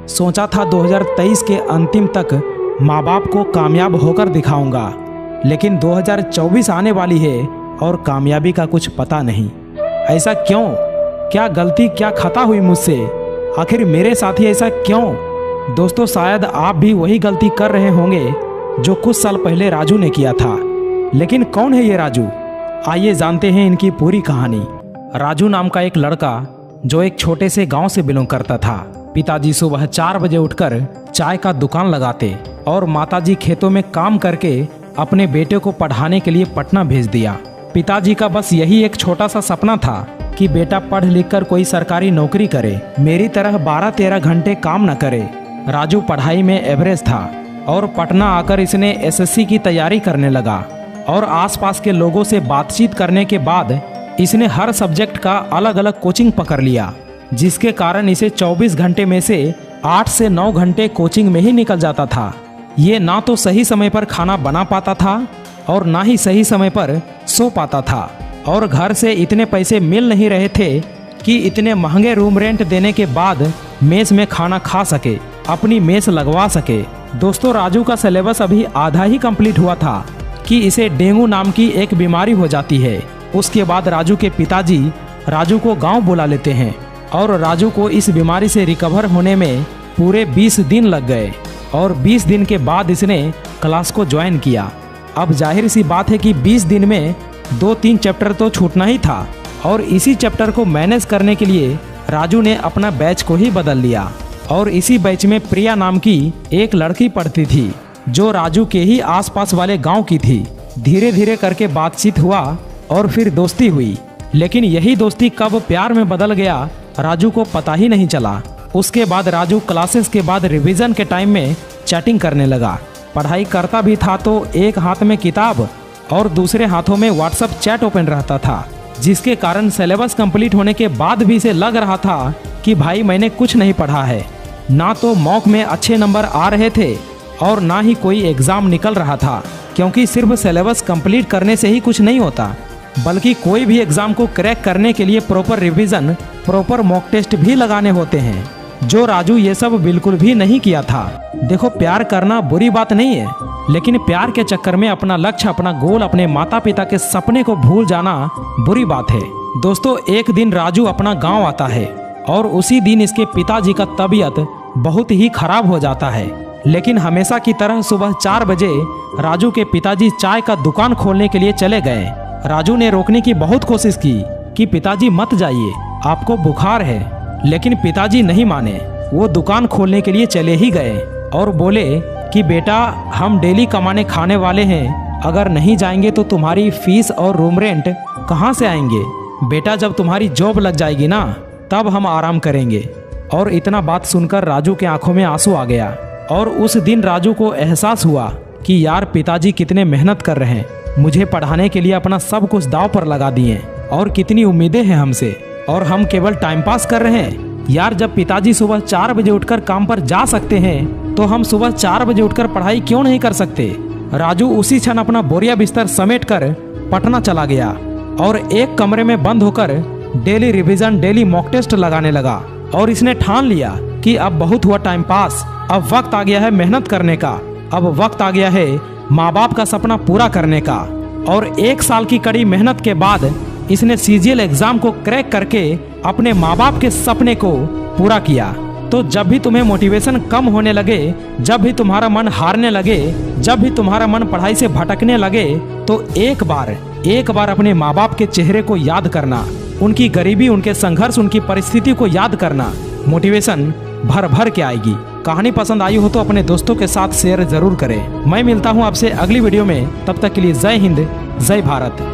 सोचा था 2023 के अंतिम तक माँ बाप को कामयाब होकर दिखाऊंगा, लेकिन 2024 आने वाली है और कामयाबी का कुछ पता नहीं। ऐसा क्यों? क्या गलती, क्या खता हुई मुझसे? आखिर मेरे साथ ही ऐसा क्यों? दोस्तों, शायद आप भी वही गलती कर रहे होंगे जो कुछ साल पहले राजू ने किया था। लेकिन कौन है ये राजू? आइए जानते हैं इनकी पूरी कहानी। राजू नाम का एक लड़का जो एक छोटे से गांव से बिलोंग करता था। पिताजी सुबह 4 बजे उठकर चाय का दुकान लगाते और माताजी खेतों में काम करके अपने बेटे को पढ़ाने के लिए पटना भेज दिया। पिताजी का बस यही एक छोटा सा सपना था कि बेटा पढ़ लिख कर कोई सरकारी नौकरी करे, मेरी तरह 12-13 घंटे काम न करे। राजू पढ़ाई में एवरेज था और पटना आकर इसने एसएससी की तैयारी करने लगा और आसपास के लोगों से बातचीत करने के बाद इसने हर सब्जेक्ट का अलग अलग कोचिंग पकड़ लिया, जिसके कारण इसे 24 घंटे में से 8 से 9 घंटे कोचिंग में ही निकल जाता था। ये ना तो सही समय पर खाना बना पाता था और ना ही सही समय पर सो पाता था, और घर से इतने पैसे मिल नहीं रहे थे कि इतने महंगे रूम रेंट देने के बाद मेस में खाना खा सके, अपनी मेस लगवा सके। दोस्तों, राजू का सिलेबस अभी आधा ही कंप्लीट हुआ था कि इसे डेंगू नाम की एक बीमारी हो जाती है। उसके बाद राजू के पिताजी राजू को गांव बुला लेते हैं और राजू को इस बीमारी से रिकवर होने में पूरे 20 दिन लग गए और 20 दिन के बाद इसने क्लास को ज्वाइन किया। अब जाहिर सी बात है कि 20 दिन में 2-3 चैप्टर तो छूटना ही था, और इसी चैप्टर को मैनेज करने के लिए राजू ने अपना बैच को ही बदल लिया। और इसी बैच में प्रिया नाम की एक लड़की पढ़ती थी जो राजू के ही आसपास वाले गांव की थी। धीरे धीरे करके बातचीत हुआ और फिर दोस्ती हुई, लेकिन यही दोस्ती कब प्यार में बदल गया राजू को पता ही नहीं चला। उसके बाद राजू क्लासेस के बाद रिवीजन के टाइम में चैटिंग करने लगा। पढ़ाई करता भी था तो एक हाथ में किताब और दूसरे हाथों में व्हाट्सएप चैट ओपन रहता था, जिसके कारण सिलेबस कंप्लीट होने के बाद भी इसे लग रहा था कि भाई मैंने कुछ नहीं पढ़ा है। ना तो मॉक में अच्छे नंबर आ रहे थे और ना ही कोई एग्ज़ाम निकल रहा था, क्योंकि सिर्फ सिलेबस कंप्लीट करने से ही कुछ नहीं होता, बल्कि कोई भी एग्ज़ाम को क्रैक करने के लिए proper revision, proper mock test भी लगाने होते हैं, जो राजू ये सब बिल्कुल भी नहीं किया था। देखो, प्यार करना बुरी बात नहीं है, लेकिन प्यार के चक्कर में अपना लक्ष्य, अपना गोल, अपने माता पिता के सपने को भूल जाना बुरी बात है। दोस्तों, एक दिन राजू अपना गांव आता है और उसी दिन इसके पिताजी का तबीयत बहुत ही खराब हो जाता है। लेकिन हमेशा की तरह सुबह 4 बजे राजू के पिताजी चाय का दुकान खोलने के लिए चले गए। राजू ने रोकने की बहुत कोशिश की कि पिताजी मत जाइए, आपको बुखार है, लेकिन पिताजी नहीं माने। वो दुकान खोलने के लिए चले ही गए और बोले कि बेटा, हम डेली कमाने खाने वाले हैं, अगर नहीं जाएंगे तो तुम्हारी फीस और रूम रेंट कहाँ से आएंगे? बेटा, जब तुम्हारी जॉब लग जाएगी ना, तब हम आराम करेंगे। और इतना बात सुनकर राजू के आंखों में आंसू आ गया और उस दिन राजू को एहसास हुआ कि यार, पिताजी कितने मेहनत कर रहे हैं, मुझे पढ़ाने के लिए अपना सब कुछ दांव पर लगा दिए और कितनी उम्मीदें हैं हमसे, और हम केवल टाइम पास कर रहे हैं। यार, जब पिताजी सुबह 4 बजे उठकर काम पर जा सकते हैं तो हम सुबह 4 बजे उठकर पढ़ाई क्यों नहीं कर सकते? राजू उसी क्षण अपना बोरिया बिस्तर समेट कर पटना चला गया और एक कमरे में बंद होकर daily revision, daily mock test लगाने लगा। और इसने ठान लिया कि अब बहुत हुआ टाइम पास, अब वक्त आ गया है मेहनत करने का, अब वक्त आ गया है माँ बाप का सपना पूरा करने का। और 1 साल की कड़ी मेहनत के बाद इसने सीजीएल एग्जाम को क्रैक करके अपने माँ बाप के सपने को पूरा किया। तो जब भी तुम्हें मोटिवेशन कम होने लगे, जब भी तुम्हारा मन हारने लगे, जब भी तुम्हारा मन पढ़ाई से भटकने लगे, तो एक बार अपने माँ बाप के चेहरे को याद करना, उनकी गरीबी, उनके संघर्ष, उनकी परिस्थिति को याद करना। मोटिवेशन भर भर के आएगी। कहानी पसंद आई हो तो अपने दोस्तों के साथ शेयर जरूर करें। मैं मिलता हूँ आपसे अगली वीडियो में, तब तक के लिए जय हिंद, जय भारत।